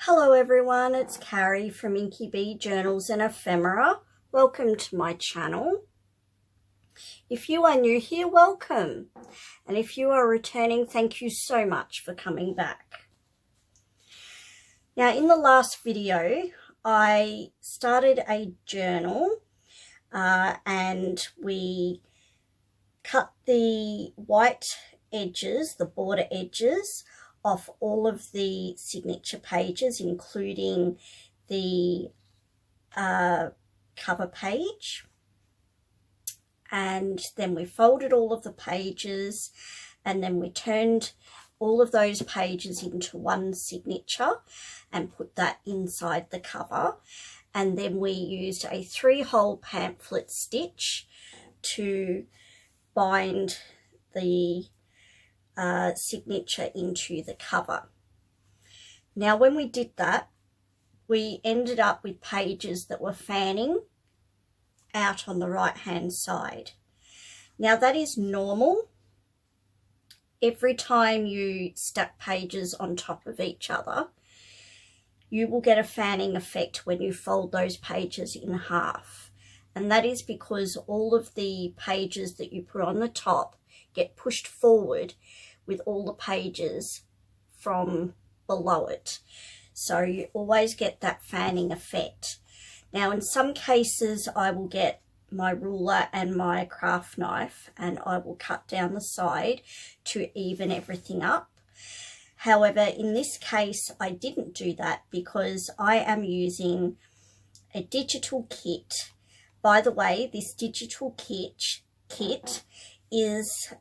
Hello everyone, it's Carrie from Inky Bee Journals and Ephemera. Welcome to my channel. If you are new here, welcome. And if you are returning, thank you so much for coming back. Now in the last video, I started a journal and we cut the white edges, the border edges, off all of the signature pages, including the cover page. And then we folded all of the pages, and then we turned all of those pages into one signature and put that inside the cover. And then we used a 3-hole pamphlet stitch to bind the signature into the cover. Now when we did that, we ended up with pages that were fanning out on the right hand side. Now that is normal. Every time you stack pages on top of each other, you will get a fanning effect when you fold those pages in half. And that is because all of the pages that you put on the top get pushed forward with all the pages from below it. So you always get that fanning effect. Now in some cases I will get my ruler and my craft knife and I will cut down the side to even everything up. However, in this case I didn't do that because I am using a digital kit. By the way, this digital kit is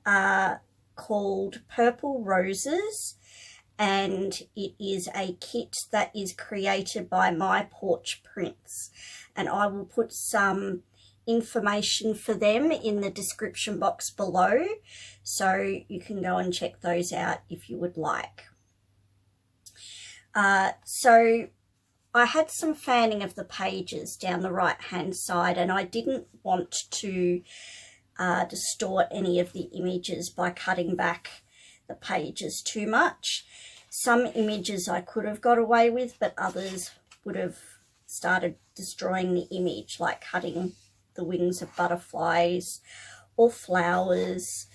called Purple Roses, and it is a kit that is created by My Porch Prints, and I will put some information for them in the description box below, so you can go and check those out if you would like. So I had some fanning of the pages down the right hand side, and I didn't want to distort any of the images by cutting back the pages too much. Some images I could have got away with, but others would have started destroying the image, like cutting the wings of butterflies or flowers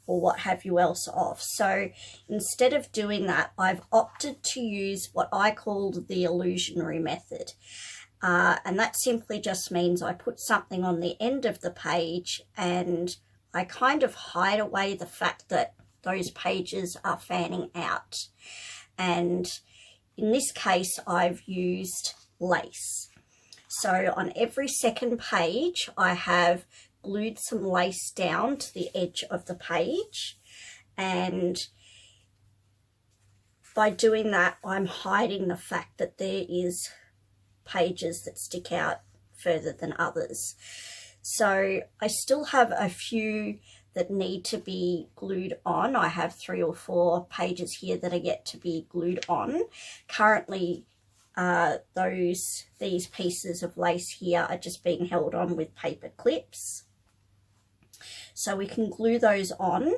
or what have you else off. So instead of doing that, I've opted to use what I called the illusionary method. And that simply just means I put something on the end of the page and I kind of hide away the fact that those pages are fanning out. And in this case, I've used lace. So on every second page, I have glued some lace down to the edge of the page. And by doing that, I'm hiding the fact that there is pages that stick out further than others. So I still have a few that need to be glued on. I have 3 or 4 pages here that are yet to be glued on. Currently these pieces of lace here are just being held on with paper clips. So we can glue those on,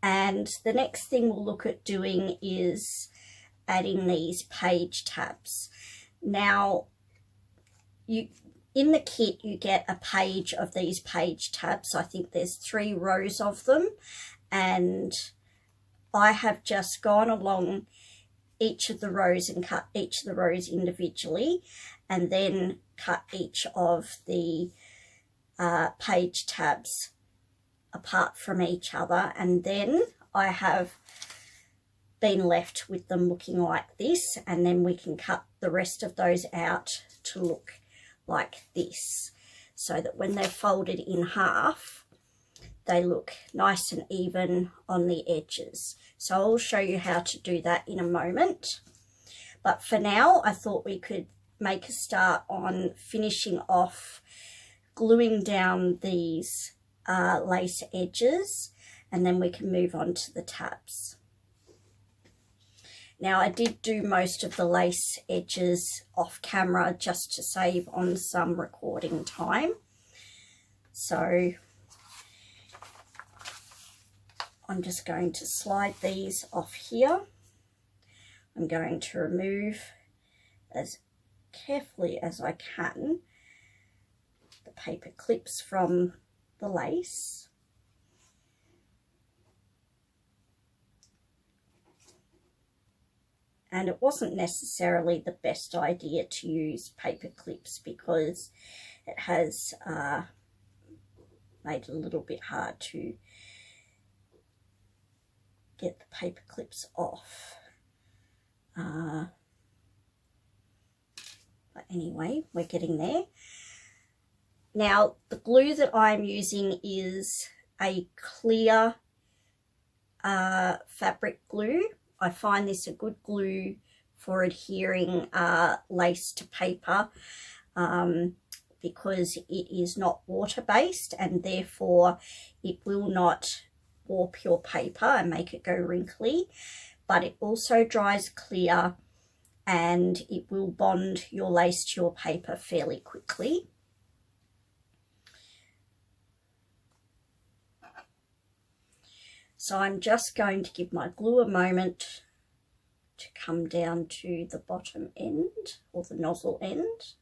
and the next thing we'll look at doing is adding these page tabs. Now in the kit you get a page of these page tabs. I think there's 3 rows of them, and I have just gone along each of the rows and cut each of the rows individually, and then cut each of the page tabs apart from each other, and then I have been left with them looking like this, and then we can cut the rest of those out to look like this, so that when they're folded in half they look nice and even on the edges. So I'll show you how to do that in a moment, but for now I thought we could make a start on finishing off gluing down these lace edges, and then we can move on to the tabs. Now I did do most of the lace edges off camera just to save on some recording time. So I'm just going to slide these off here. I'm going to remove as carefully as I can the paper clips from the lace. And it wasn't necessarily the best idea to use paper clips because it has made it a little bit hard to get the paper clips off. But anyway, we're getting there. Now, the glue that I'm using is a clear fabric glue. I find this a good glue for adhering lace to paper because it is not water-based and therefore it will not warp your paper and make it go wrinkly, but it also dries clear and it will bond your lace to your paper fairly quickly. So I'm just going to give my glue a moment to come down to the bottom end or the nozzle end.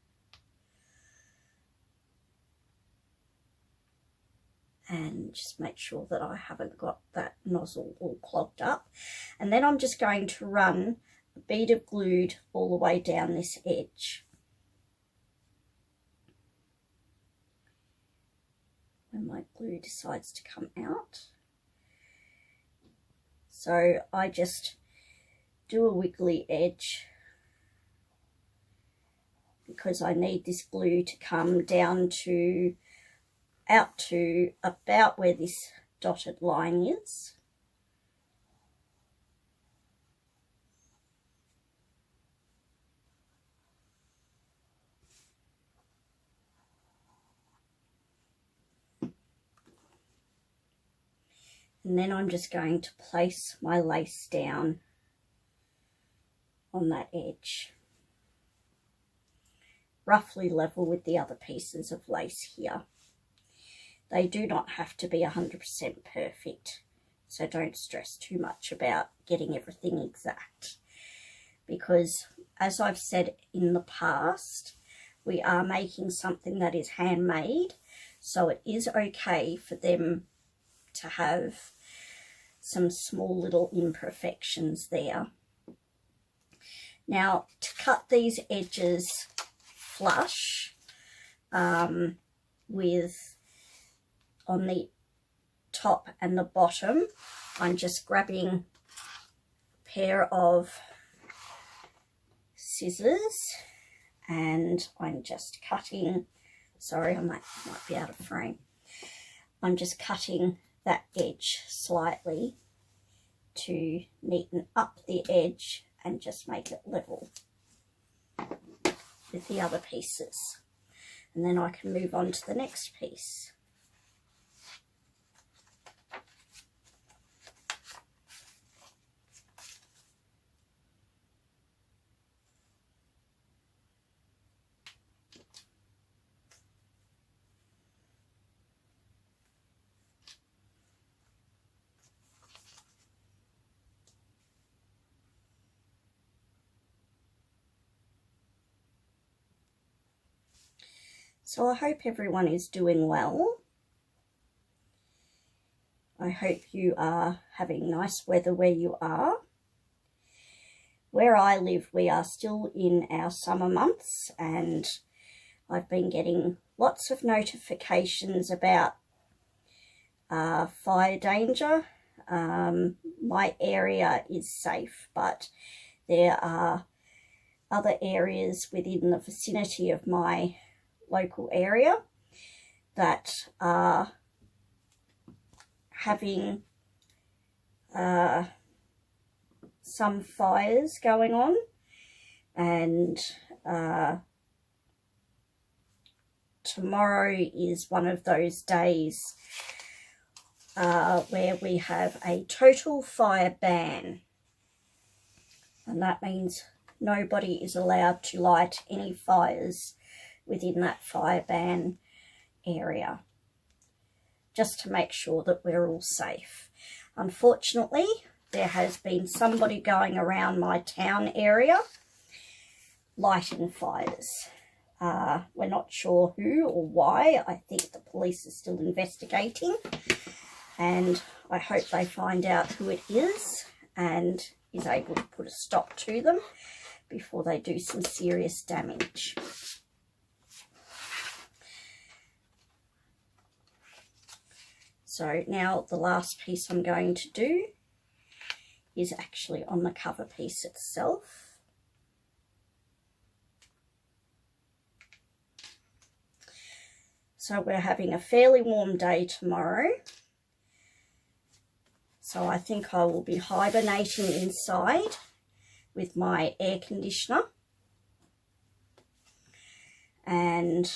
And just make sure that I haven't got that nozzle all clogged up. And then I'm just going to run a bead of glue all the way down this edge. When my glue decides to come out. So I just do a wiggly edge because I need this glue to come down to out to about where this dotted line is. And then I'm just going to place my lace down on that edge, roughly level with the other pieces of lace here. They do not have to be 100% perfect, so don't stress too much about getting everything exact, because as I've said in the past, we are making something that is handmade, so it is okay for them to have some small little imperfections there. Now, to cut these edges flush with on the top and the bottom, I'm just grabbing a pair of scissors and I'm just cutting, sorry, I might be out of frame. I'm just cutting that edge slightly to neaten up the edge and just make it level with the other pieces. And then I can move on to the next piece. So I hope everyone is doing well. I hope you are having nice weather where you are. Where I live, we are still in our summer months and I've been getting lots of notifications about fire danger. My area is safe, but there are other areas within the vicinity of my local area that are having some fires going on, and tomorrow is one of those days where we have a total fire ban, and that means nobody is allowed to light any fires within that fire ban area, just to make sure that we're all safe. Unfortunately, there has been somebody going around my town area lighting fires. We're not sure who or why. I think the police are still investigating, and I hope they find out who it is and is able to put a stop to them before they do some serious damage. So now the last piece I'm going to do is actually on the cover piece itself. So we're having a fairly warm day tomorrow. So I think I will be hibernating inside with my air conditioner. And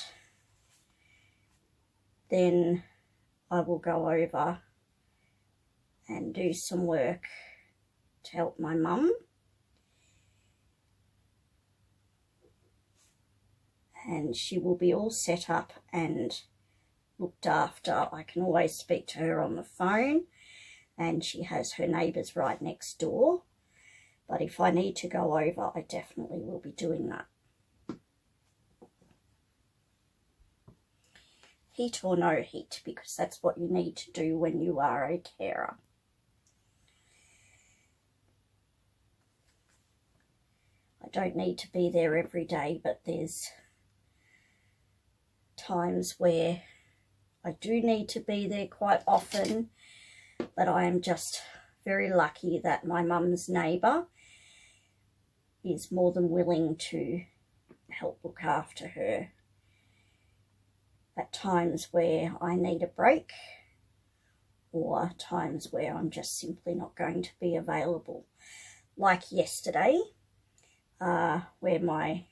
then I will go over and do some work to help my mum. And she will be all set up and looked after. I can always speak to her on the phone, and she has her neighbours right next door. But if I need to go over, I definitely will be doing that. Heat or no heat, because that's what you need to do when you are a carer. I don't need to be there every day, but there's times where I do need to be there quite often. But I am just very lucky that my mum's neighbour is more than willing to help look after her at times where I need a break, or times where I'm just simply not going to be available. Like yesterday, where my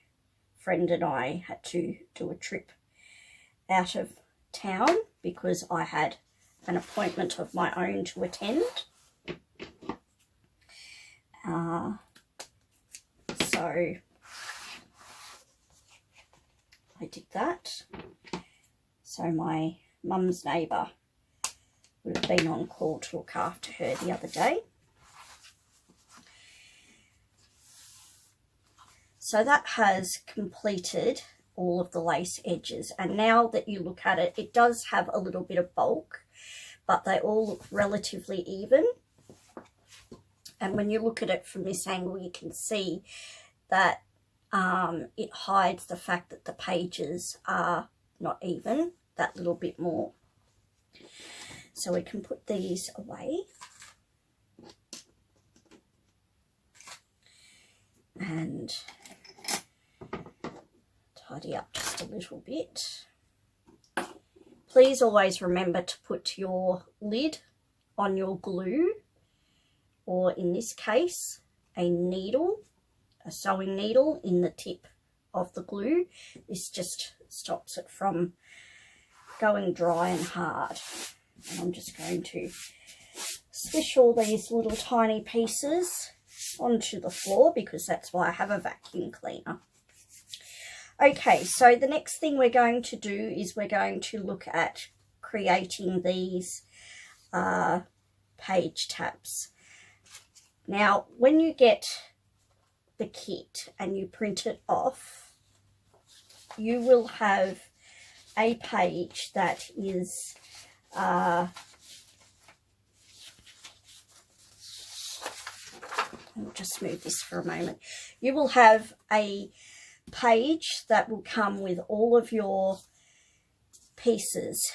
friend and I had to do a trip out of town because I had an appointment of my own to attend. So I did that. So my mum's neighbour would have been on call to look after her the other day. So that has completed all of the lace edges, and now that you look at it, it does have a little bit of bulk, but they all look relatively even. And when you look at it from this angle, you can see that it hides the fact that the pages are not even that little bit more. So we can put these away. And tidy up just a little bit. Please always remember to put your lid on your glue, or in this case, a needle, a sewing needle in the tip of the glue. This just stops it from going dry and hard. And I'm just going to swish all these little tiny pieces onto the floor, because that's why I have a vacuum cleaner. Okay, so the next thing we're going to do is we're going to look at creating these page tabs. Now, when you get the kit and you print it off, you will have a page that is I'll just move this for a moment. You will have a page that will come with all of your pieces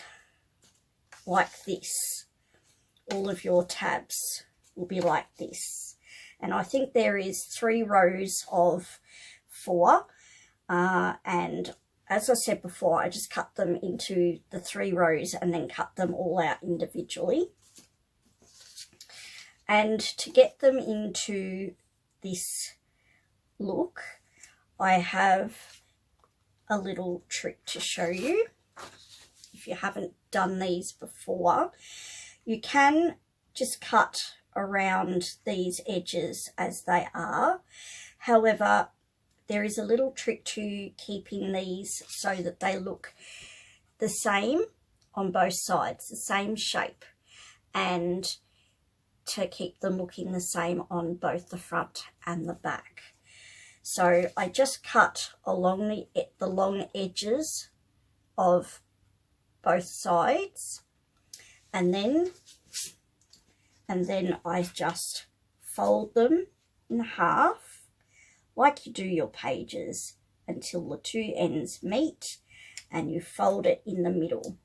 like this. All of your tabs will be like this. And I think there is 3 rows of 4. And as I said before, I just cut them into the 3 rows and then cut them all out individually. And to get them into this look, I have a little trick to show you. If you haven't done these before, you can just cut around these edges as they are. However, there is a little trick to keeping these so that they look the same on both sides, the same shape, and to keep them looking the same on both the front and the back. So I just cut along the long edges of both sides, and then I just fold them in half like you do your pages until the two ends meet, and you fold it in the middle.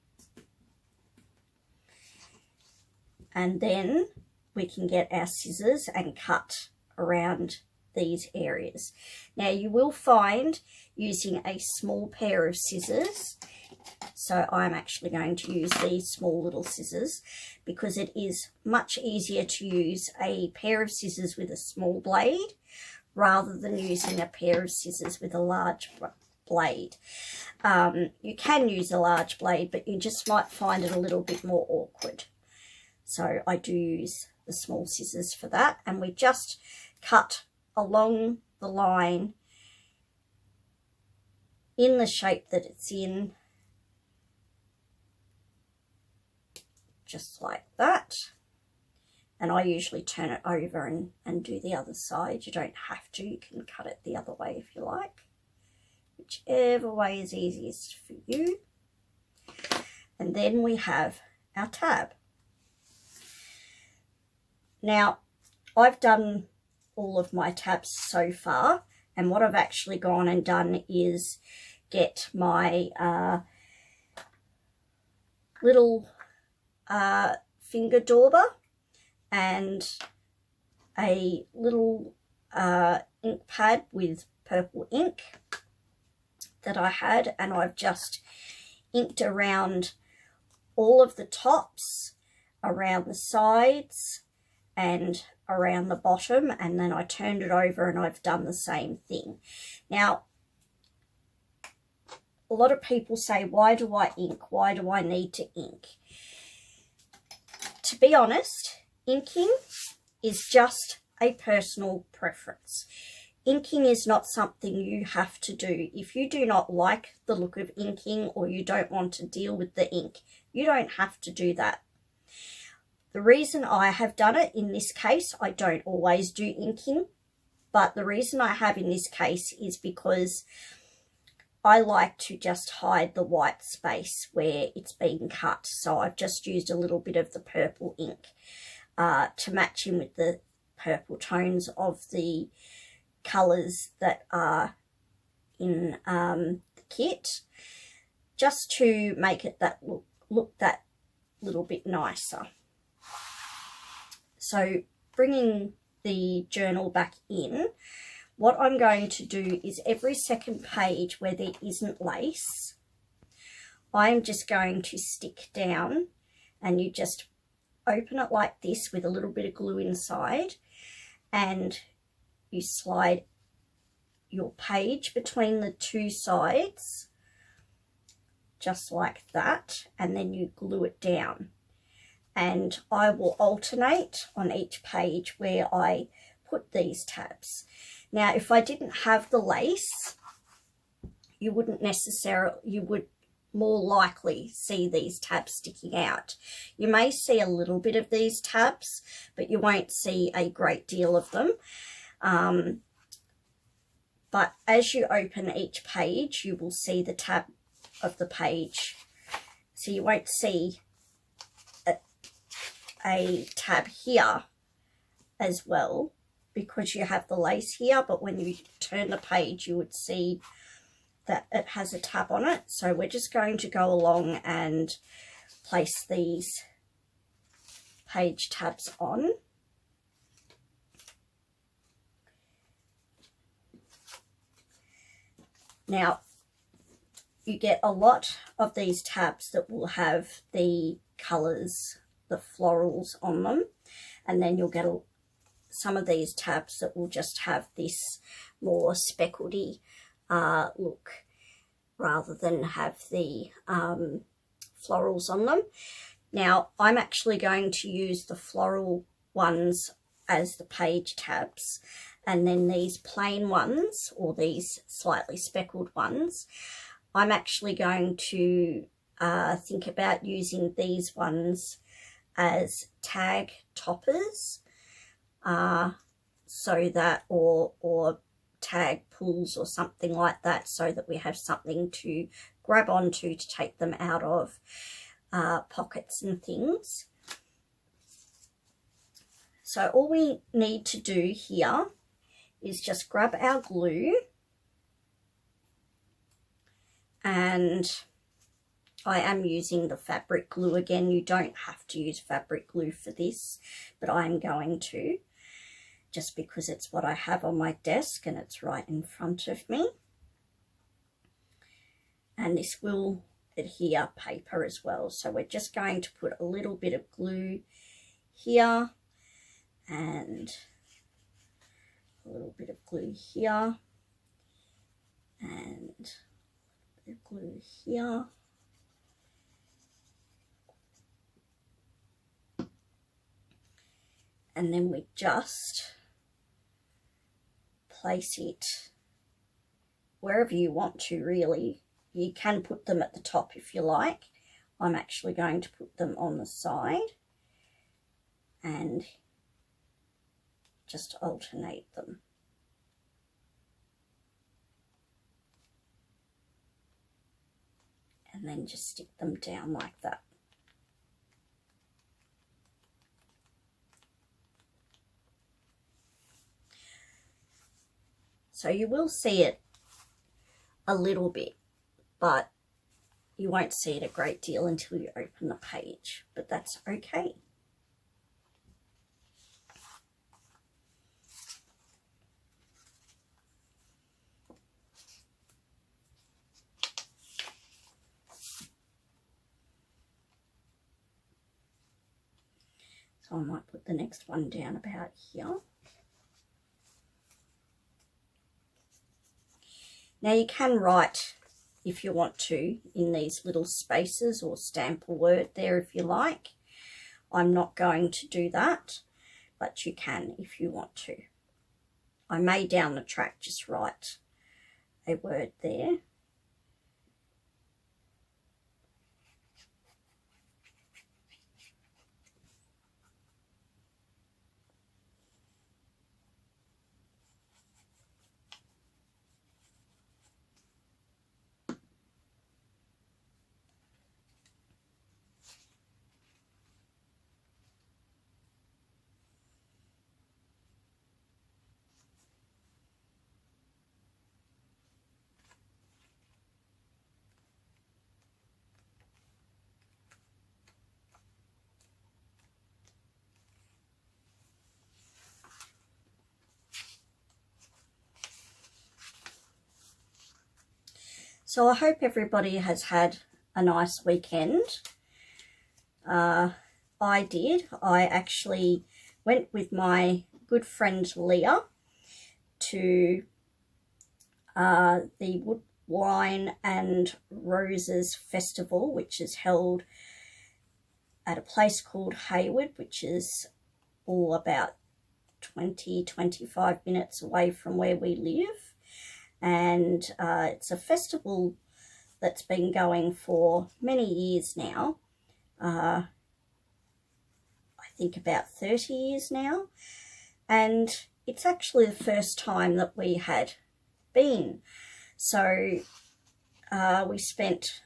And then we can get our scissors and cut around these areas. Now you will find using a small pair of scissors, so I'm actually going to use these small little scissors because it is much easier to use a pair of scissors with a small blade rather than using a pair of scissors with a large blade. You can use a large blade, but you just might find it a little bit more awkward. So I do use the small scissors for that, and we just cut along the line in the shape that it's in, just like that. And I usually turn it over and do the other side. You don't have to, you can cut it the other way if you like, whichever way is easiest for you. And then we have our tab. Now I've done all of my tabs so far, and what I've actually gone and done is get my little finger dauber and a little ink pad with purple ink that I had, and I've just inked around all of the tops, around the sides and around the bottom, and then I turned it over and I've done the same thing. Now a lot of people say, why do I ink? Why do I need to ink? To be honest, inking is just a personal preference. Inking is not something you have to do. If you do not like the look of inking or you don't want to deal with the ink, you don't have to do that. The reason I have done it in this case, I don't always do inking, but the reason I have in this case is because I like to just hide the white space where it's being cut. So I've just used a little bit of the purple ink to match in with the purple tones of the colours that are in the kit, just to make it that look that little bit nicer. So bringing the journal back in, what I'm going to do is every second page where there isn't lace, I'm just going to stick down, and you just open it like this with a little bit of glue inside, and you slide your page between the two sides just like that, and then you glue it down. And I will alternate on each page where I put these tabs. Now if I didn't have the lace, you would more likely see these tabs sticking out. You may see a little bit of these tabs, but you won't see a great deal of them. But as you open each page, you will see the tab of the page. So you won't see a tab here as well because you have the lace here, but when you turn the page you would see that it has a tab on it. So we're just going to go along and place these page tabs on. Now you get a lot of these tabs that will have the colours, the florals on them, and then you'll get some of these tabs that will just have this more speckledy look rather than have the florals on them. Now I'm actually going to use the floral ones as the page tabs, and then these plain ones, or these slightly speckled ones, I'm actually going to think about using these ones as tag toppers, so that, or tag pulls or something like that, so that we have something to grab onto to take them out of pockets and things. So all we need to do here is just grab our glue, and I am using the fabric glue again. You don't have to use fabric glue for this, but I'm going to, just because it's what I have on my desk and it's right in front of me. And this will adhere paper as well. So we're just going to put a little bit of glue here and a little bit of glue here and a bit of glue here. And then we just place it wherever you want to, really. You can put them at the top if you like. I'm actually going to put them on the side and just alternate them. And then just stick them down like that. So you will see it a little bit, but you won't see it a great deal until you open the page, but that's okay. So I might put the next one down about here. Now you can write, if you want to, in these little spaces, or stamp a word there if you like. I'm not going to do that, but you can if you want to. I may down the track just write a word there. So I hope everybody has had a nice weekend. I did. I actually went with my good friend Leah to the Wood, Wine and Roses Festival, which is held at a place called Hayward, which is all about 20-25 minutes away from where we live. And it's a festival that's been going for many years now. I think about 30 years now. And it's actually the first time that we had been. So we spent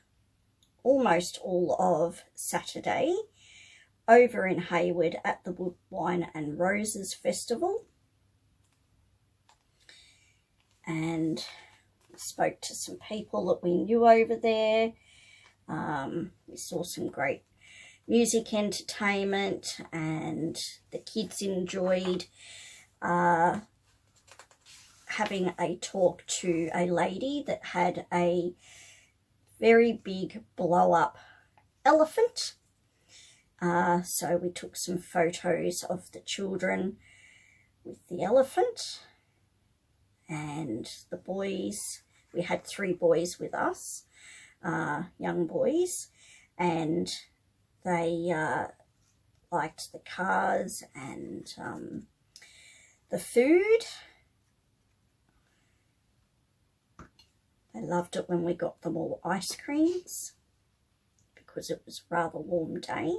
almost all of Saturday over in Hayward at the Wood, Wine and Roses Festival. And spoke to some people that we knew over there. We saw some great music entertainment, and the kids enjoyed having a talk to a lady that had a very big blow-up elephant. So we took some photos of the children with the elephant. And the boys, we had 3 boys with us, young boys, and they liked the cars and the food. They loved it when we got them all ice creams because it was a rather warm day.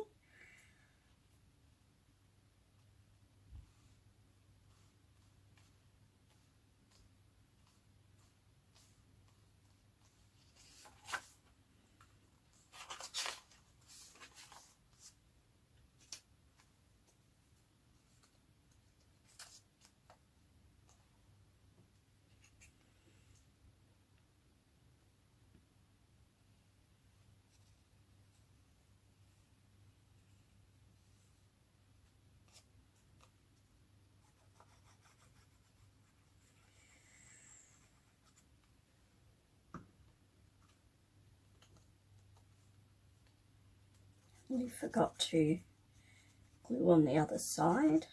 We forgot to glue on the other side.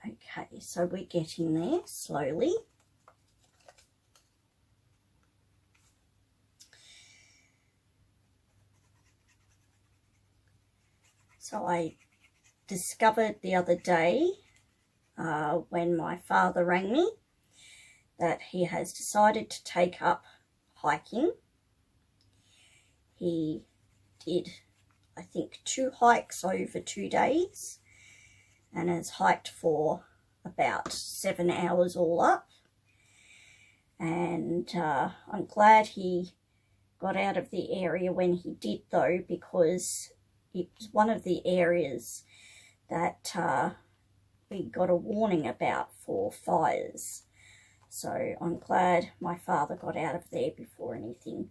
Okay, so we're getting there slowly. So I discovered the other day when my father rang me that he has decided to take up hiking. He did, I think, 2 hikes over 2 days and has hiked for about 7 hours all up. And I'm glad he got out of the area when he did, though, because it was one of the areas that we got a warning about for fires. So I'm glad my father got out of there before anything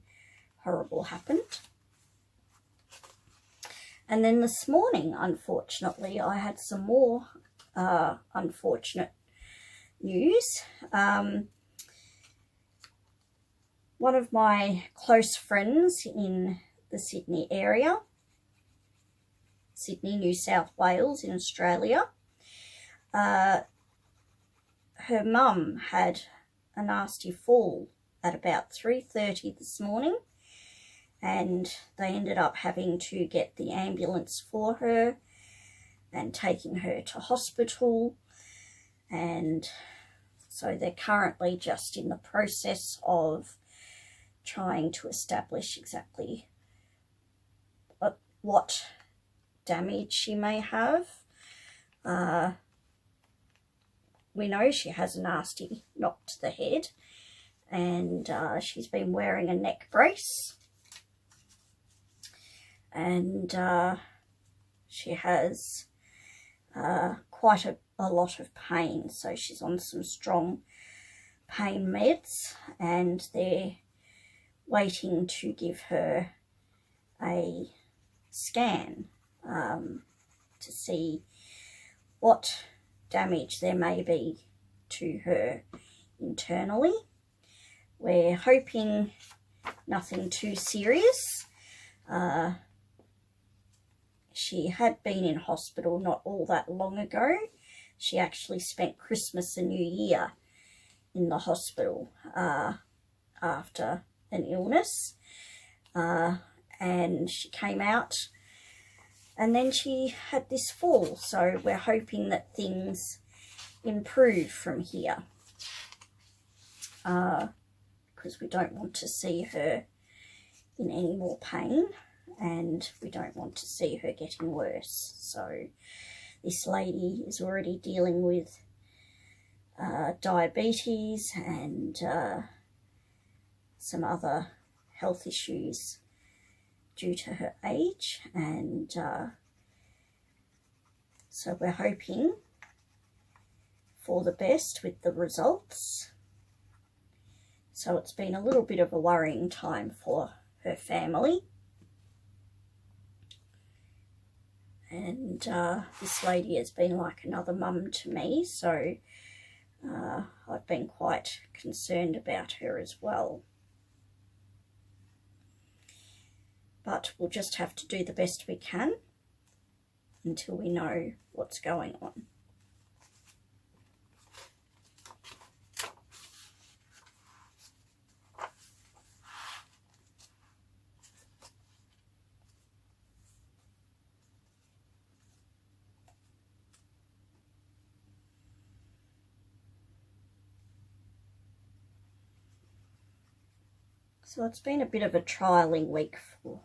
horrible happened. And then this morning, unfortunately, I had some more unfortunate news. One of my close friends in the Sydney area, Sydney, New South Wales in Australia, her mum had a nasty fall at about 3:30 this morning, and they ended up having to get the ambulance for her and taking her to hospital. And so they're currently just in the process of trying to establish exactly what damage she may have. We know she has a nasty knock to the head, and she's been wearing a neck brace, and she has quite a lot of pain, so she's on some strong pain meds, and they're waiting to give her a scan to see what damage there may be to her internally. We're hoping nothing too serious. She had been in hospital not all that long ago. She actually spent Christmas and New Year in the hospital after an illness, and she came out and then she had this fall, so we're hoping that things improve from here, because we don't want to see her in any more pain, and we don't want to see her getting worse. So this lady is already dealing with diabetes and some other health issues due to her age, and so we're hoping for the best with the results. So it's been a little bit of a worrying time for her family, and this lady has been like another mum to me, so I've been quite concerned about her as well. But we'll just have to do the best we can until we know what's going on. So it's been a bit of a trialling week for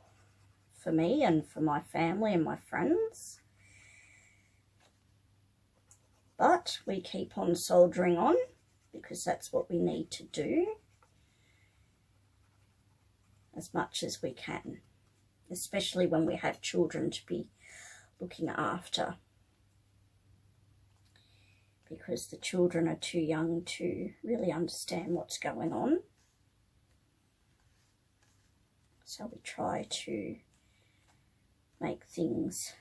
me and for my family and my friends. But we keep on soldiering on because that's what we need to do as much as we can, especially when we have children to be looking after, because the children are too young to really understand what's going on. So we try to make things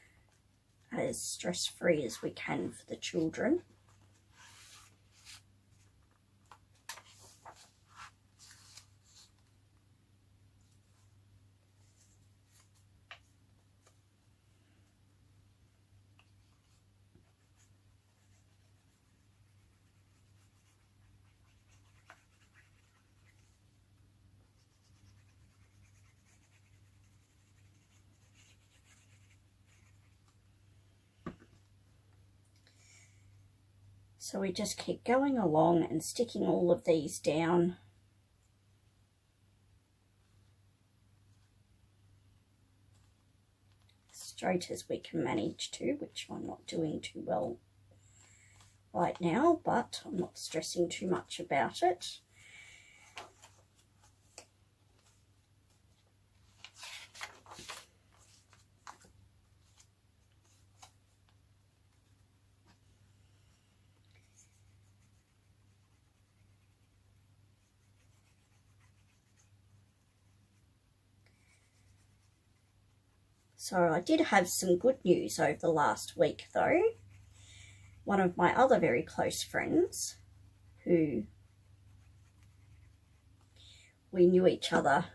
as stress-free as we can for the children. So we just keep going along and sticking all of these down. Straight as we can manage to, which I'm not doing too well right now, but I'm not stressing too much about it. So I did have some good news over the last week though. One of my other very close friends, who we knew each other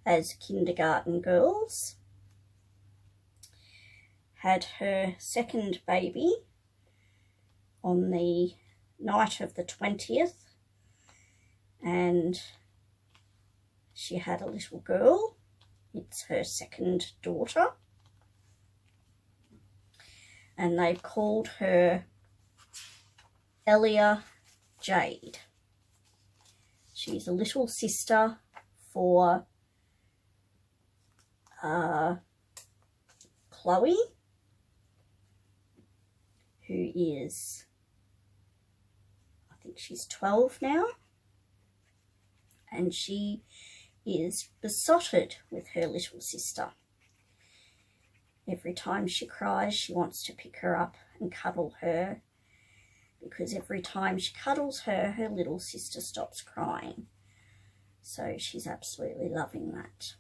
as kindergarten girls, had her second baby on the night of the 20th, and she had a little girl. It's her second daughter, and they've called her Elia Jade. She's a little sister for Chloe, who is, I think she's 12 now, and she is besotted with her little sister. Every time she cries, she wants to pick her up and cuddle her, because every time she cuddles her, her little sister stops crying. So she's absolutely loving that.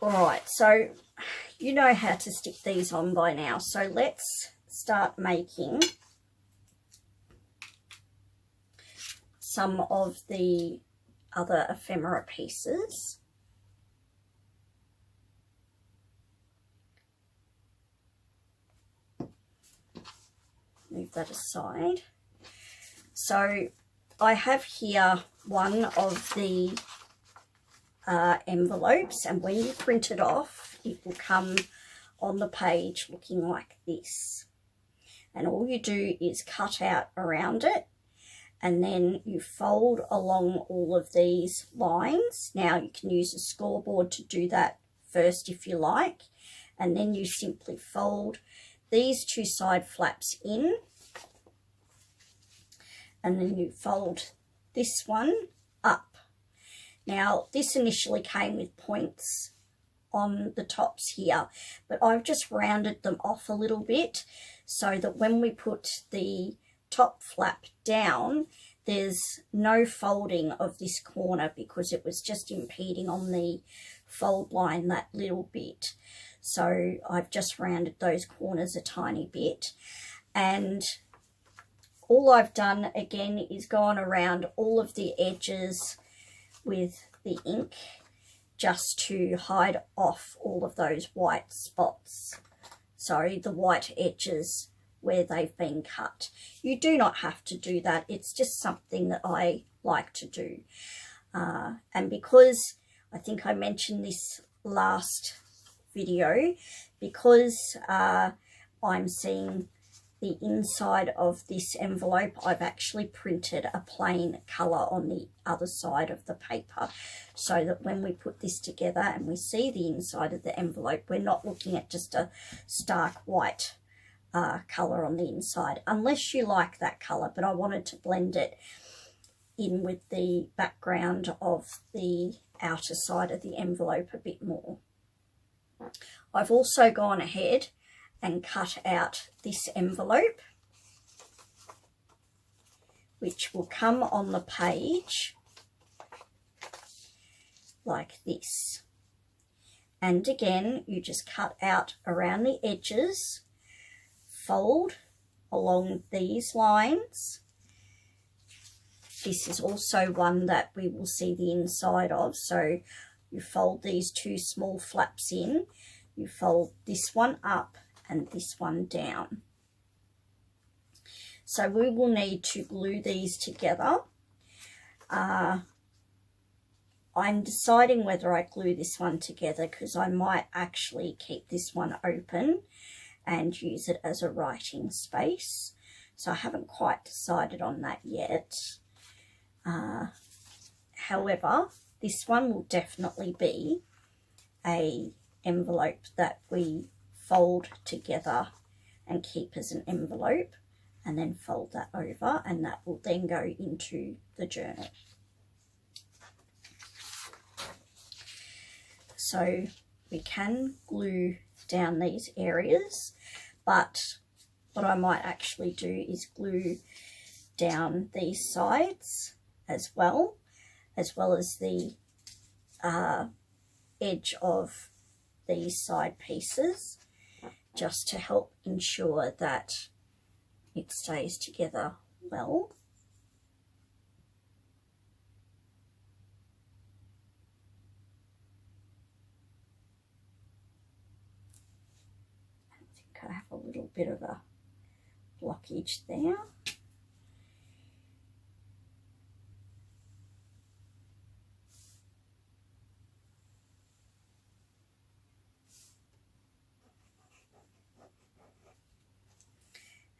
Alright, so you know how to stick these on by now, so let's start making some of the other ephemera pieces. Move that aside. So I have here one of the envelopes, and when you print it off, it will come on the page looking like this. And all you do is cut out around it, and then you fold along all of these lines. Now you can use a scoreboard to do that first if you like, and then you simply fold these two side flaps in, and then you fold this one up. Now this initially came with points on the tops here, but I've just rounded them off a little bit so that when we put the top flap down, there's no folding of this corner, because it was just impeding on the fold line that little bit. So I've just rounded those corners a tiny bit, and all I've done again is gone around all of the edges with the ink, just to hide off all of those white spots. Sorry, the white edges where they've been cut. You do not have to do that. It's just something that I like to do. And because I think I mentioned this last video, because I'm seeing the inside of this envelope, I've actually printed a plain colour on the other side of the paper, so that when we put this together and we see the inside of the envelope, we're not looking at just a stark white colour on the inside, unless you like that colour. But I wanted to blend it in with the background of the outer side of the envelope a bit more. I've also gone ahead and cut out this envelope, which will come on the page like this. And again, you just cut out around the edges, fold along these lines. This is also one that we will see the inside of, so you fold these two small flaps in, you fold this one up and this one down. So we will need to glue these together. I'm deciding whether I glue this one together because I might actually keep this one open and use it as a writing space. So I haven't quite decided on that yet. However, this one will definitely be a envelope that we fold together and keep as an envelope, and then fold that over, and that will then go into the journal. So we can glue down these areas, but what I might actually do is glue down these sides as well as the edge of these side pieces, just to help ensure that it stays together well. I think I have a little bit of a blockage there.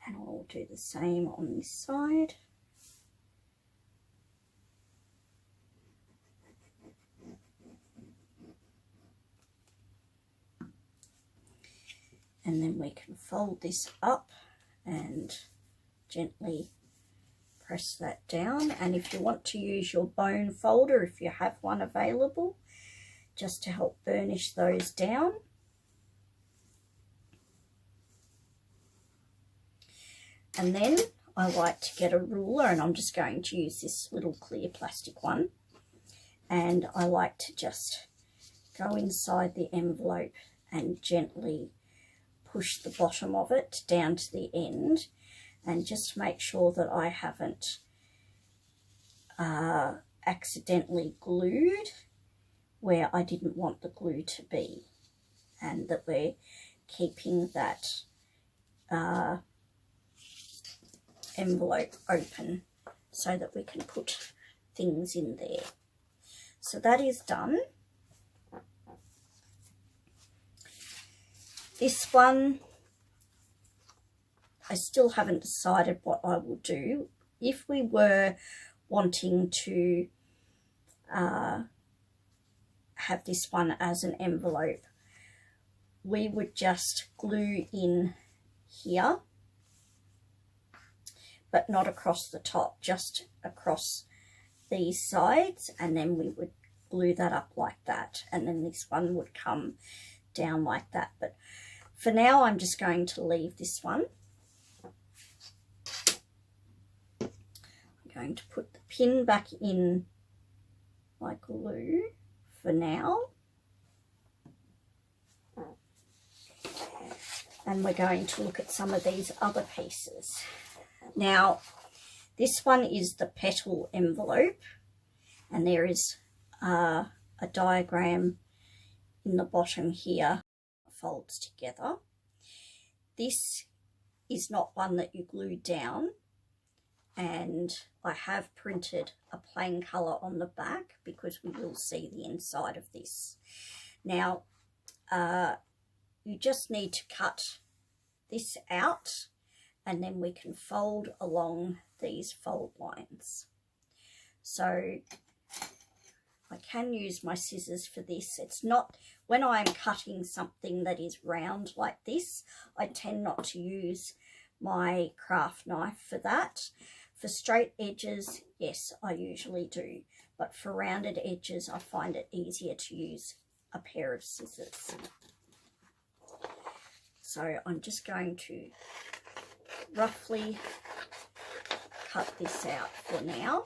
And I'll do the same on this side. And then we can fold this up and gently press that down. And if you want to use your bone folder, if you have one available, just to help burnish those down. And then I like to get a ruler, and I'm just going to use this little clear plastic one. And I like to just go inside the envelope and gently push the bottom of it down to the end, and just make sure that I haven't accidentally glued where I didn't want the glue to be, and that we're keeping that envelope open so that we can put things in there. So that is done. This one, I still haven't decided what I will do. If we were wanting to have this one as an envelope, we would just glue in here, but not across the top, just across these sides, and then we would glue that up like that, and then this one would come down like that. But for now, I'm just going to leave this one. I'm going to put the pin back in my glue for now. And we're going to look at some of these other pieces. Now, this one is the petal envelope, and there is a diagram in the bottom here, folds together. This is not one that you glue down, and I have printed a plain colour on the back because we will see the inside of this. Now, you just need to cut this out, and then we can fold along these fold lines. So I can use my scissors for this. It's not, when I'm cutting something that is round like this, I tend not to use my craft knife for that. For straight edges, yes, I usually do, but for rounded edges, I find it easier to use a pair of scissors. So I'm just going to roughly cut this out for now,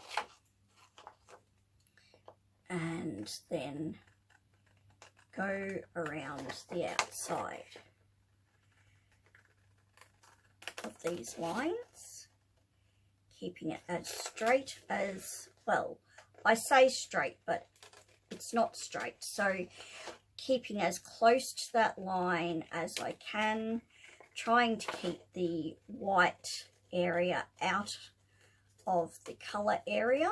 and then go around the outside of these lines, keeping it as straight as, well, I say straight, but it's not straight. So keeping as close to that line as I can, trying to keep the white area out of the colour area.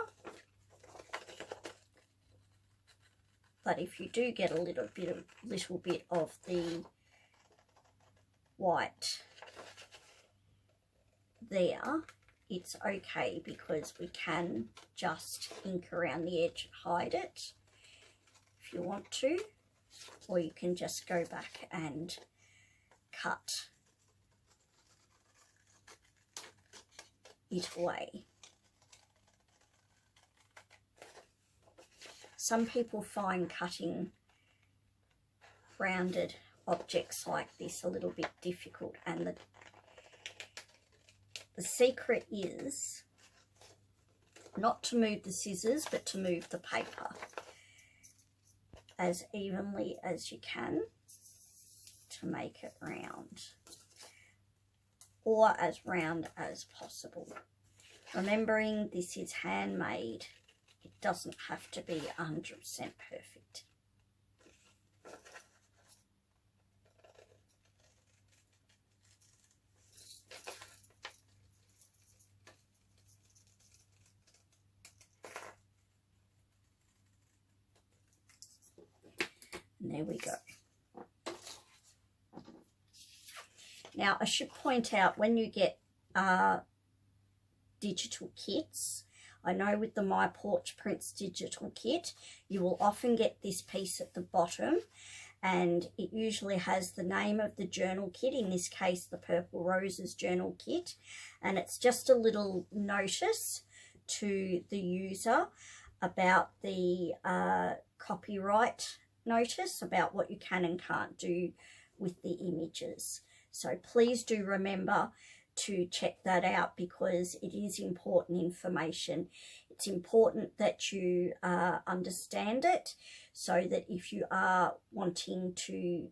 But if you do get a little bit of the white there, it's okay, because we can just ink around the edge and hide it if you want to, or you can just go back and cut it away. Some people find cutting rounded objects like this a little bit difficult, and the secret is not to move the scissors, but to move the paper as evenly as you can to make it round, or as round as possible. Remembering this is handmade, it doesn't have to be 100% perfect. And there we go. Now, I should point out, when you get digital kits, I know with the My Porch Prints digital kit, you will often get this piece at the bottom, and it usually has the name of the journal kit, in this case the Purple Roses journal kit, and it's just a little notice to the user about the copyright notice, about what you can and can't do with the images. So please do remember to check that out, because it is important information. It's important that you understand it, so that if you are wanting to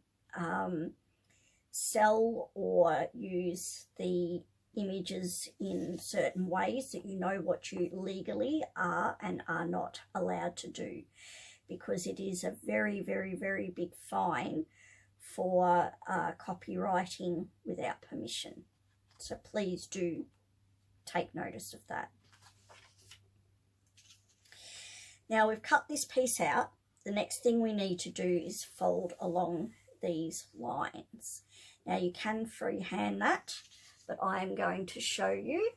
sell or use the images in certain ways, that you know what you legally are and are not allowed to do, because it is a very, very, very big fine for copywriting without permission. So please do take notice of that. Now we've cut this piece out, the next thing we need to do is fold along these lines. Now you can freehand that, but I am going to show you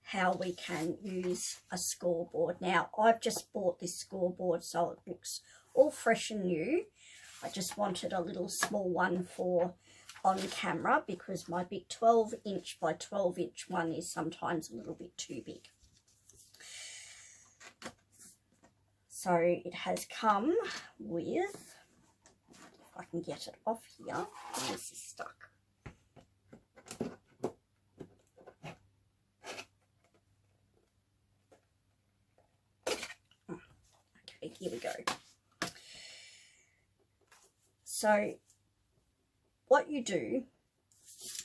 how we can use a scoreboard. Now I've just bought this scoreboard, so it looks all fresh and new. I just wanted a little small one for on camera, because my big 12-inch by 12-inch one is sometimes a little bit too big. So it has come with, if I can get it off here, this is stuck. Okay, here we go. So what you do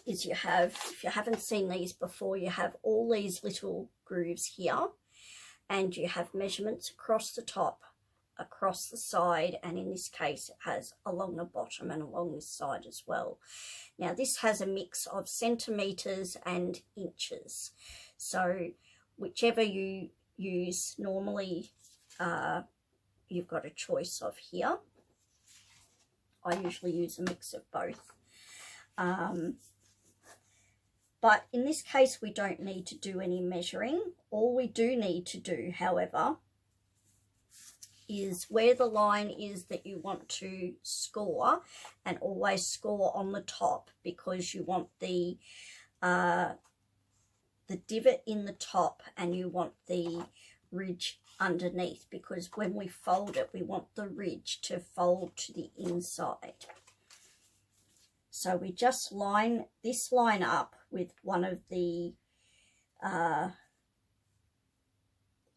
is you have, if you haven't seen these before, you have all these little grooves here, and you have measurements across the top, across the side, and in this case it has along the bottom and along this side as well. Now this has a mix of centimetres and inches, so whichever you use, normally you've got a choice of here. I usually use a mix of both. But in this case, we don't need to do any measuring. All we do need to do, however, is where the line is that you want to score, and always score on the top, because you want the divot in the top, and you want the ridge underneath, because when we fold it, we want the ridge to fold to the inside. So we just line this line up with one of the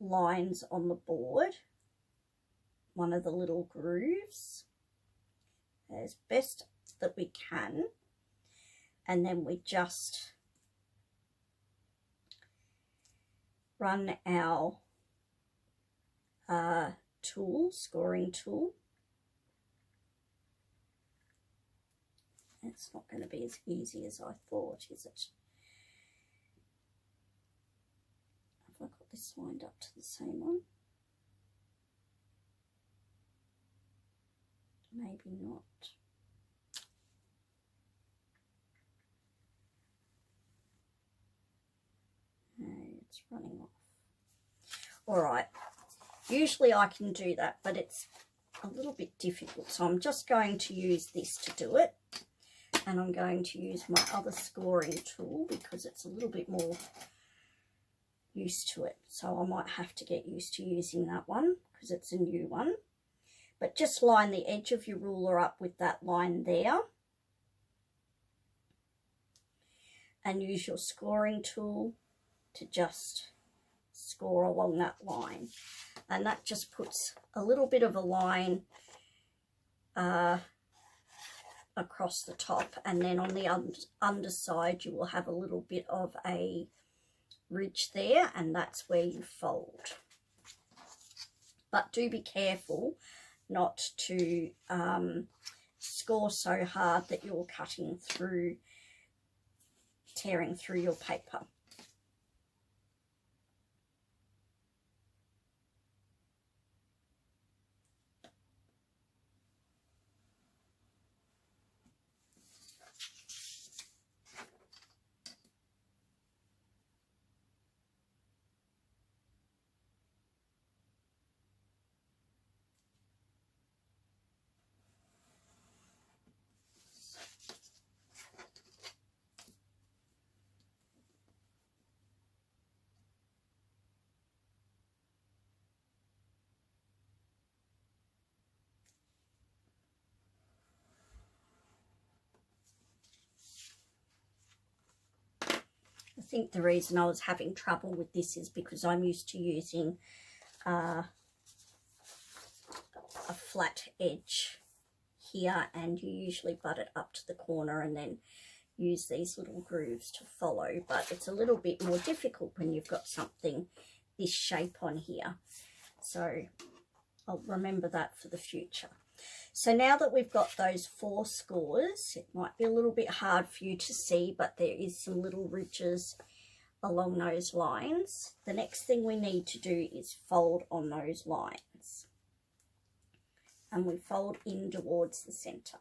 lines on the board, one of the little grooves, as best that we can, and then we just run our scoring tool. It's not going to be as easy as I thought, is it? Have I got this lined up to the same one? Maybe not. No, it's running off. All right. Usually I can do that, but it's a little bit difficult. So I'm just going to use this to do it. And I'm going to use my other scoring tool because it's a little bit more used to it. So I might have to get used to using that one because it's a new one. But just line the edge of your ruler up with that line there. And use your scoring tool to just score along that line. And that just puts a little bit of a line across the top, and then on the underside you will have a little bit of a ridge there, and that's where you fold. But do be careful not to score so hard that you're tearing through your paper. I think the reason I was having trouble with this is because I'm used to using a flat edge here, and you usually butt it up to the corner and then use these little grooves to follow. But it's a little bit more difficult when you've got something this shape on here. So I'll remember that for the future. So now that we've got those 4 scores, it might be a little bit hard for you to see, but there is some little ridges along those lines. The next thing we need to do is fold on those lines. And we fold in towards the centre.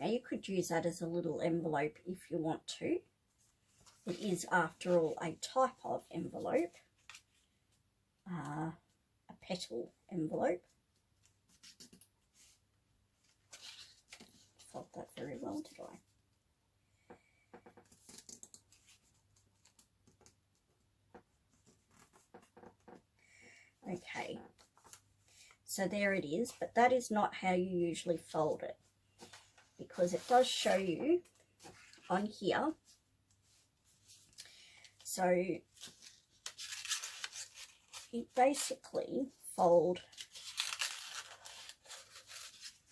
Now you could use that as a little envelope if you want to. It is, after all, a type of envelope, a petal envelope. Fold that very well, did I? Okay, so there it is, but that is not how you usually fold it, because it does show you on here. So you basically fold,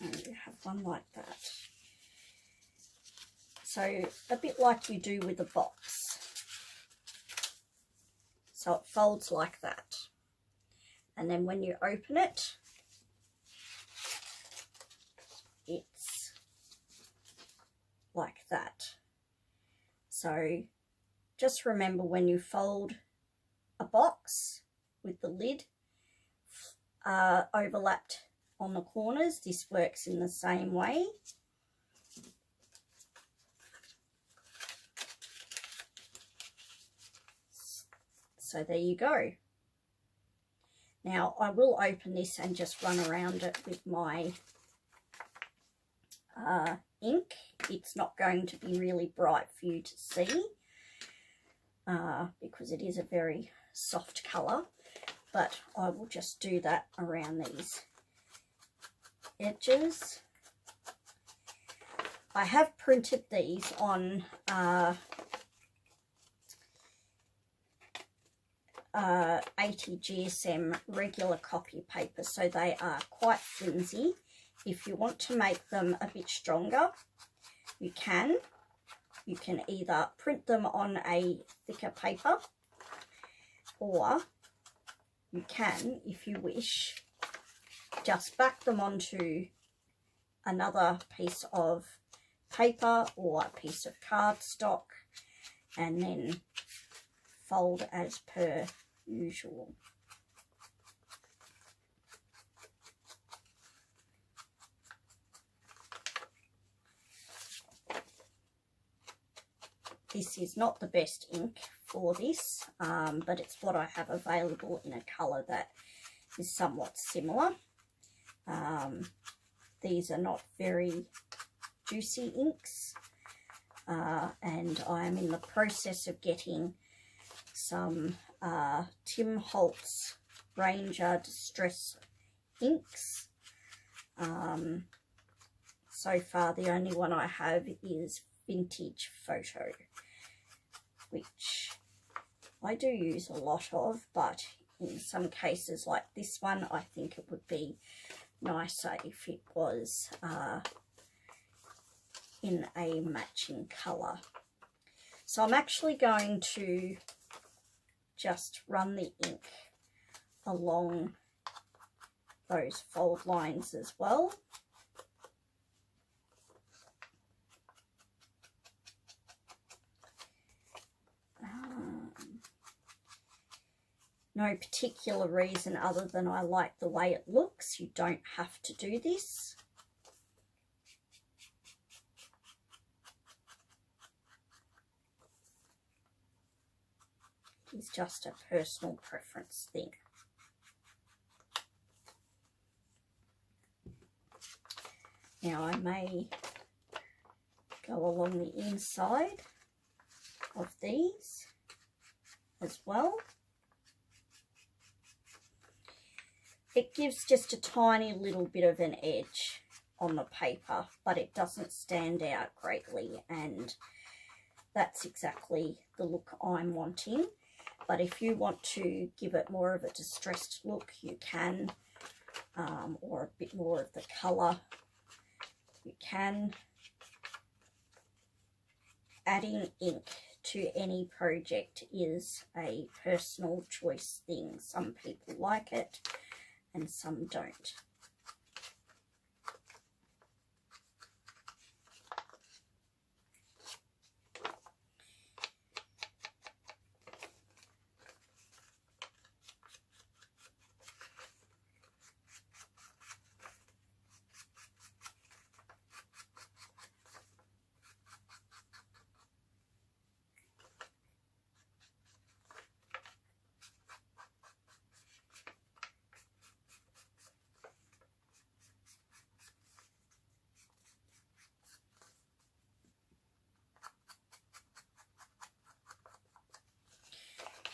and you have one like that. So a bit like you do with a box. So it folds like that. And then when you open it, it's like that. So just remember, when you fold a box with the lid overlapped on the corners, this works in the same way. So there you go. Now I will open this and just run around it with my ink. It's not going to be really bright for you to see because it is a very soft colour, but I will just do that around these edges. I have printed these on 80 GSM regular copy paper, so they are quite flimsy. If you want to make them a bit stronger, you can. You can either print them on a thicker paper, or you can, if you wish, just back them onto another piece of paper or a piece of cardstock and then fold as per usual. This is not the best ink for this, but it's what I have available in a colour that is somewhat similar. These are not very juicy inks, and I am in the process of getting some Tim Holtz Ranger Distress inks. So far the only one I have is Vintage Photo, which I do use a lot of, but in some cases like this one I think it would be nicer if it was in a matching colour. So I'm actually going to just run the ink along those fold lines as well. No particular reason other than I like the way it looks. You don't have to do this. It's just a personal preference thing. Now I may go along the inside of these as well. It gives just a tiny little bit of an edge on the paper, but it doesn't stand out greatly, and that's exactly the look I'm wanting. But if you want to give it more of a distressed look, you can, or a bit more of the colour, you can. Adding ink to any project is a personal choice thing. Some people like it and some don't.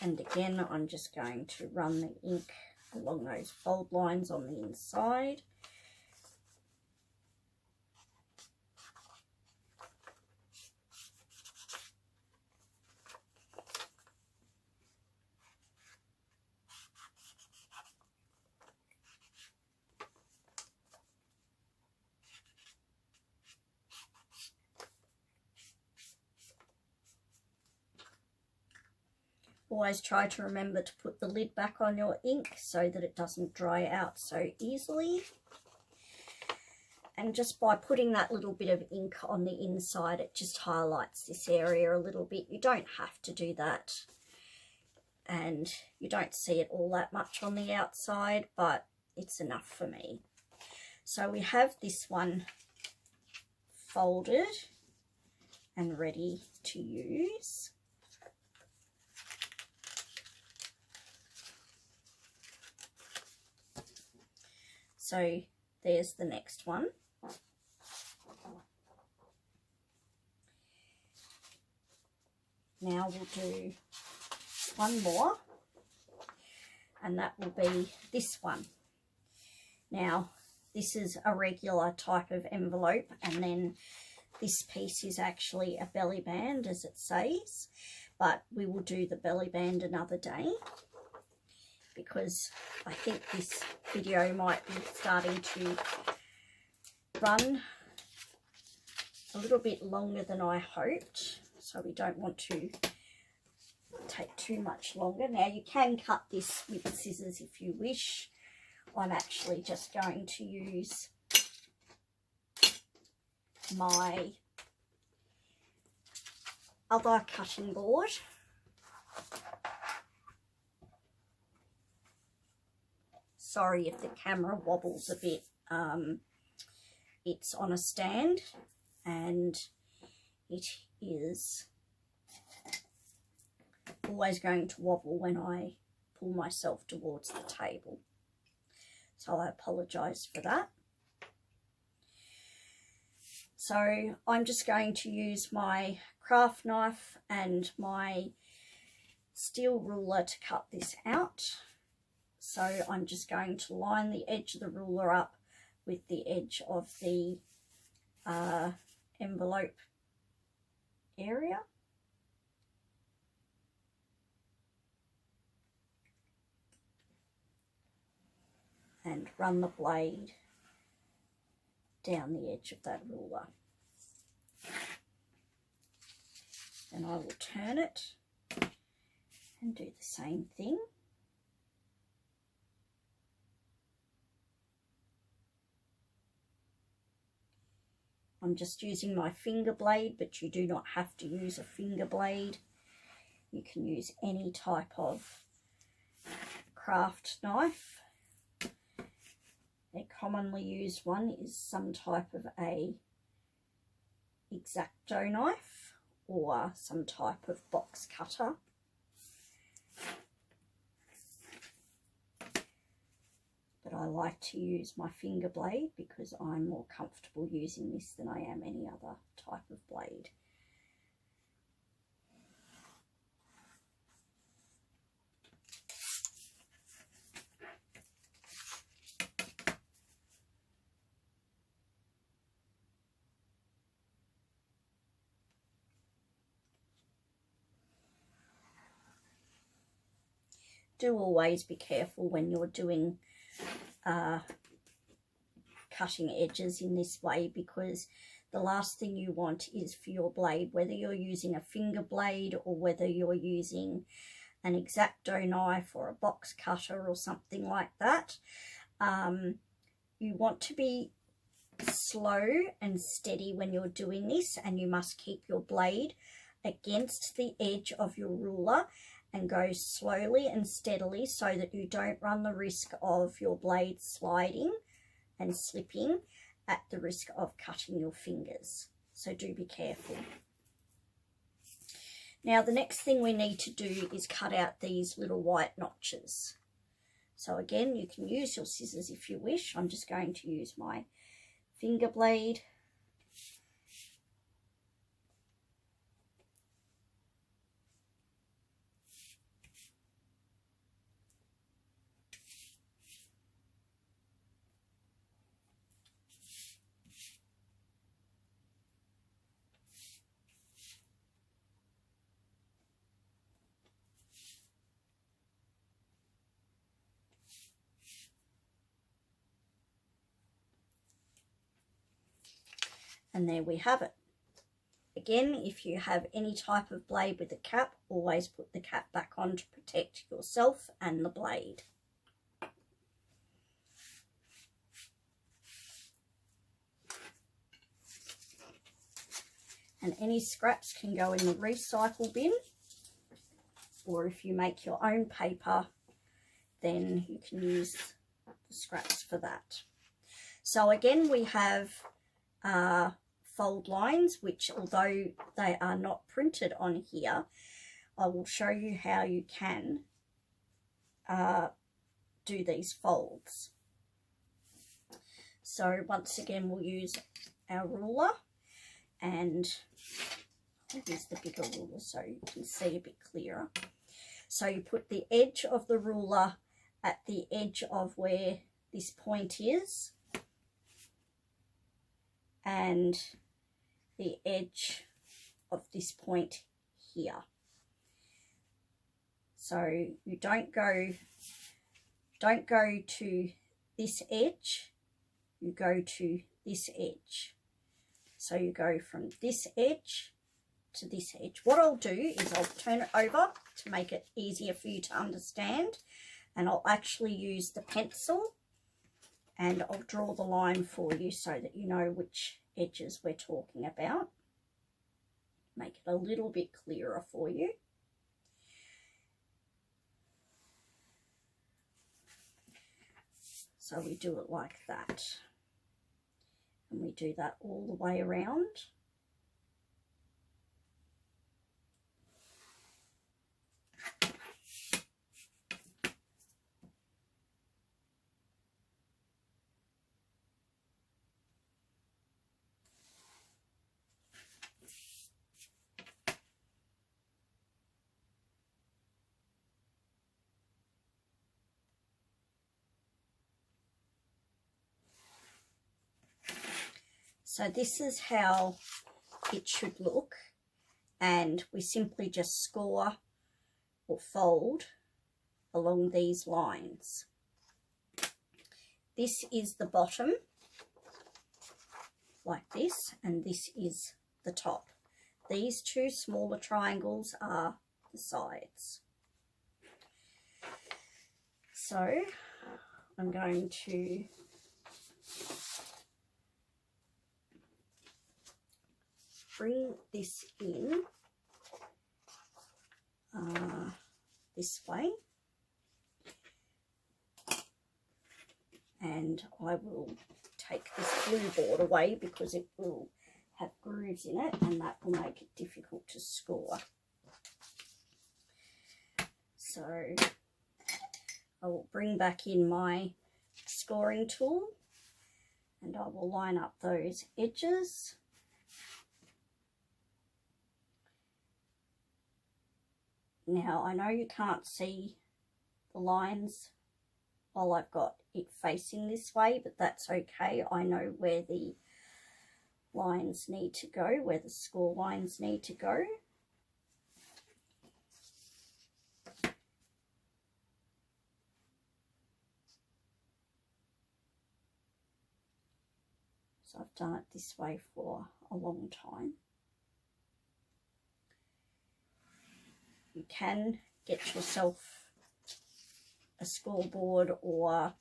And again, I'm just going to run the ink along those fold lines on the inside. Always try to remember to put the lid back on your ink so that it doesn't dry out so easily. And just by putting that little bit of ink on the inside, it just highlights this area a little bit. You don't have to do that, and you don't see it all that much on the outside, but it's enough for me. So we have this one folded and ready to use. So there's the next one. Now we'll do one more, and that will be this one. Now this is a regular type of envelope, and then this piece is actually a belly band, as it says, but we will do the belly band another day, because I think this video might be starting to run a little bit longer than I hoped, so we don't want to take too much longer. Now you can cut this with scissors if you wish. I'm actually just going to use my other cutting board. Sorry if the camera wobbles a bit. It's on a stand and it is always going to wobble when I pull myself towards the table. So I apologise for that. So I'm just going to use my craft knife and my steel ruler to cut this out. So I'm just going to line the edge of the ruler up with the edge of the envelope area. And run the blade down the edge of that ruler. Then I will turn it and do the same thing. I'm just using my finger blade, but you do not have to use a finger blade. You can use any type of craft knife. A commonly used one is some type of a X-Acto knife or some type of box cutter. But I like to use my finger blade because I'm more comfortable using this than I am any other type of blade. Do always be careful when you're doing cutting edges in this way, because the last thing you want is for your blade, whether you're using a finger blade or whether you're using an X-Acto knife or a box cutter or something like that, you want to be slow and steady when you're doing this, and you must keep your blade against the edge of your ruler and go slowly and steadily so that you don't run the risk of your blade sliding and slipping at the risk of cutting your fingers. So do be careful. Now the next thing we need to do is cut out these little white notches. So again, you can use your scissors if you wish. I'm just going to use my finger blade. And there we have it. Again, if you have any type of blade with a cap, always put the cap back on to protect yourself and the blade. And any scraps can go in the recycle bin, or if you make your own paper, then you can use the scraps for that. So again, we have fold lines, which although they are not printed on here, I will show you how you can do these folds. So once again, we'll use our ruler, and I'll use the bigger ruler so you can see a bit clearer. So you put the edge of the ruler at the edge of where this point is, and the edge of this point here. So you don't go to this edge, you go to this edge. So you go from this edge to this edge. What I'll do is I'll turn it over to make it easier for you to understand, and I'll actually use the pencil and I'll draw the line for you so that you know which edges we're talking about. Make it a little bit clearer for you. So we do it like that, and we do that all the way around. So this is how it should look, and we simply just score or fold along these lines. This is the bottom, like this, and this is the top. These two smaller triangles are the sides. So I'm going to bring this in this way, and I will take this blue board away because it will have grooves in it and that will make it difficult to score. So I will bring back in my scoring tool and I will line up those edges. Now, I know you can't see the lines while I've got it facing this way, but that's okay. I know where the lines need to go, where the score lines need to go. So I've done it this way for a long time. You can get yourself a scoreboard, or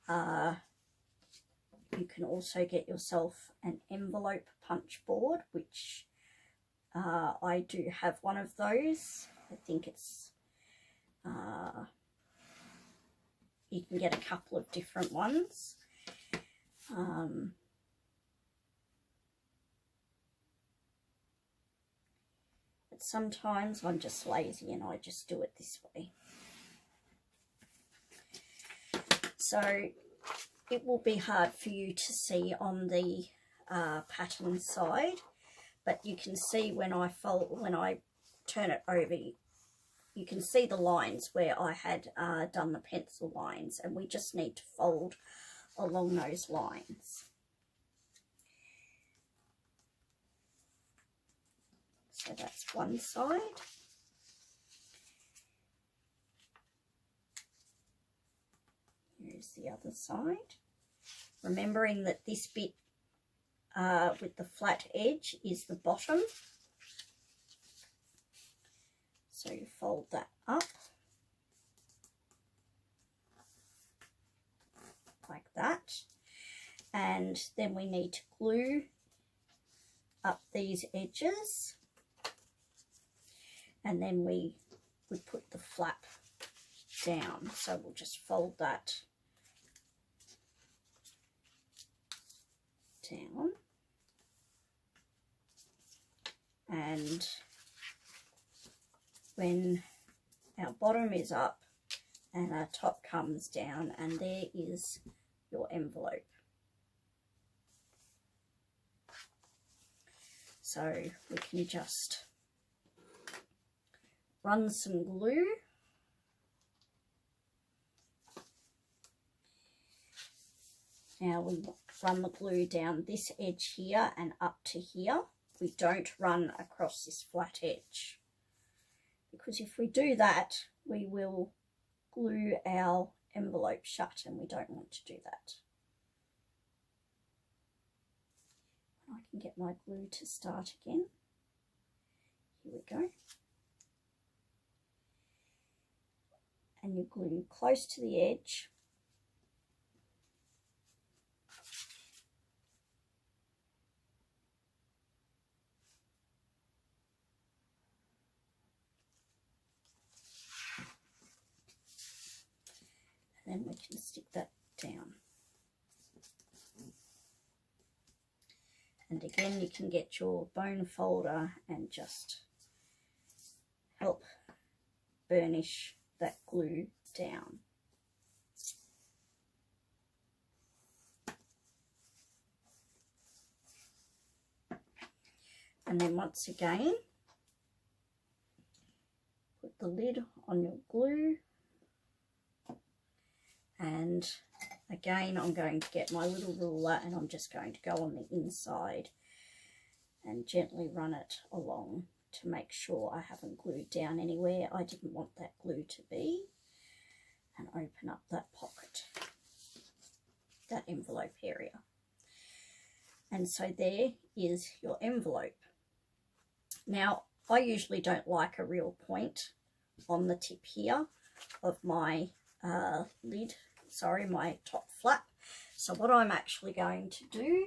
you can also get yourself an envelope punch board, which I do have one of those. I think it's, you can get a couple of different ones. Sometimes I'm just lazy and I just do it this way. So it will be hard for you to see on the pattern side, but you can see when I turn it over, you can see the lines where I had done the pencil lines, and we just need to fold along those lines. So that's one side. Here's the other side. Remembering that this bit with the flat edge is the bottom. So you fold that up like that. And then we need to glue up these edges. And then we would put the flap down. So we'll just fold that down. And when our bottom is up and our top comes down, and there is your envelope. So we can just run some glue. Now we run the glue down this edge here and up to here. We don't run across this flat edge, because if we do that, we will glue our envelope shut, and we don't want to do that. I can get my glue to start again. Here we go. And you glue close to the edge. And then we can stick that down. And again, you can get your bone folder and just help burnish that glue down. And then once again, put the lid on your glue. And again, I'm going to get my little ruler and I'm just going to go on the inside and gently run it along to make sure I haven't glued down anywhere I didn't want that glue to be, and open up that pocket, that envelope area. And so there is your envelope. Now, I usually don't like a real point on the tip here of my lid. Sorry, my top flap. So what I'm actually going to do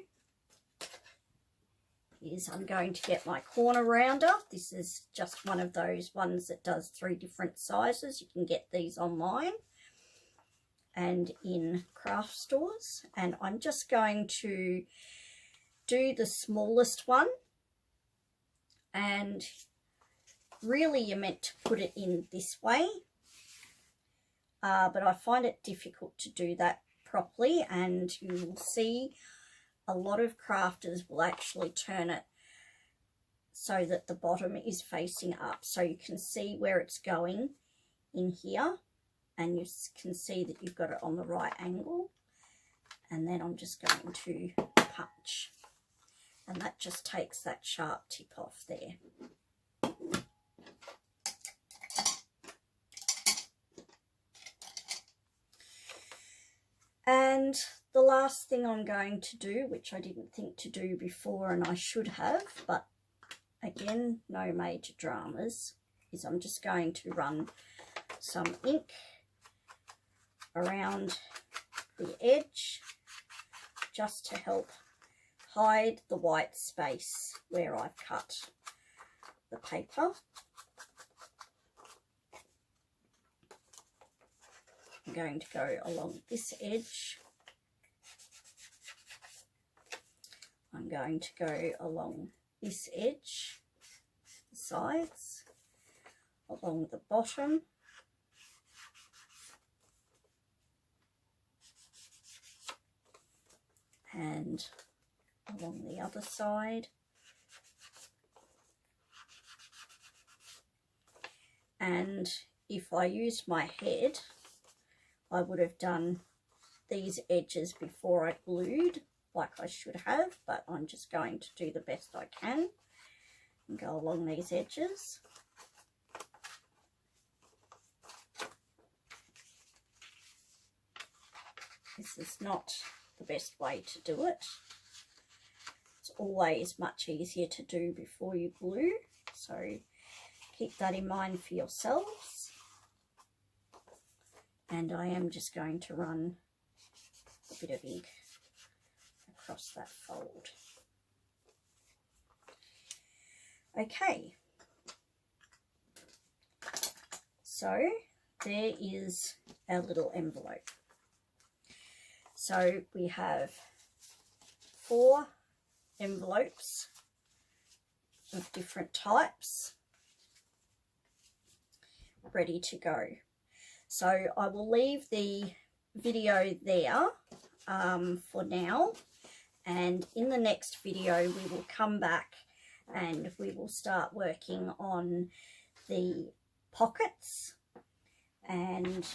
is I'm going to get my corner rounder. This is just one of those ones that does 3 different sizes. You can get these online and in craft stores. And I'm just going to do the smallest one. And really you're meant to put it in this way. But I find it difficult to do that properly, and you will see a lot of crafters will actually turn it so that the bottom is facing up, so you can see where it's going in here, and you can see that you've got it on the right angle. And then I'm just going to punch, and that just takes that sharp tip off there. And the last thing I'm going to do, which I didn't think to do before and I should have, but again, no major dramas, is I'm just going to run some ink around the edge just to help hide the white space where I've cut the paper. I'm going to go along this edge. I'm going to go along this edge, the sides, along the bottom, and along the other side. And if I used my head, I would have done these edges before I glued, like I should have, but I'm just going to do the best I can and go along these edges. This is not the best way to do it. It's always much easier to do before you glue, so keep that in mind for yourselves. And I am just going to run a bit of ink across that fold. Okay, so there is our little envelope. So we have 4 envelopes of different types ready to go. So I will leave the video there for now, and in the next video we will come back and we will start working on the pockets and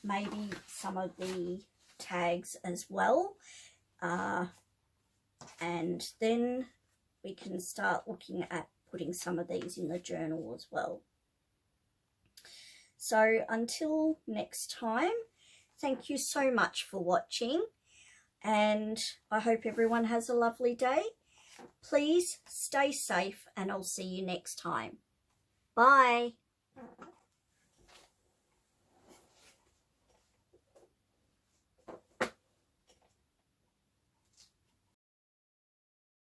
maybe some of the tags as well, and then we can start looking at putting some of these in the journal as well. So until next time, thank you so much for watching, and I hope everyone has a lovely day. Please stay safe, and I'll see you next time. Bye.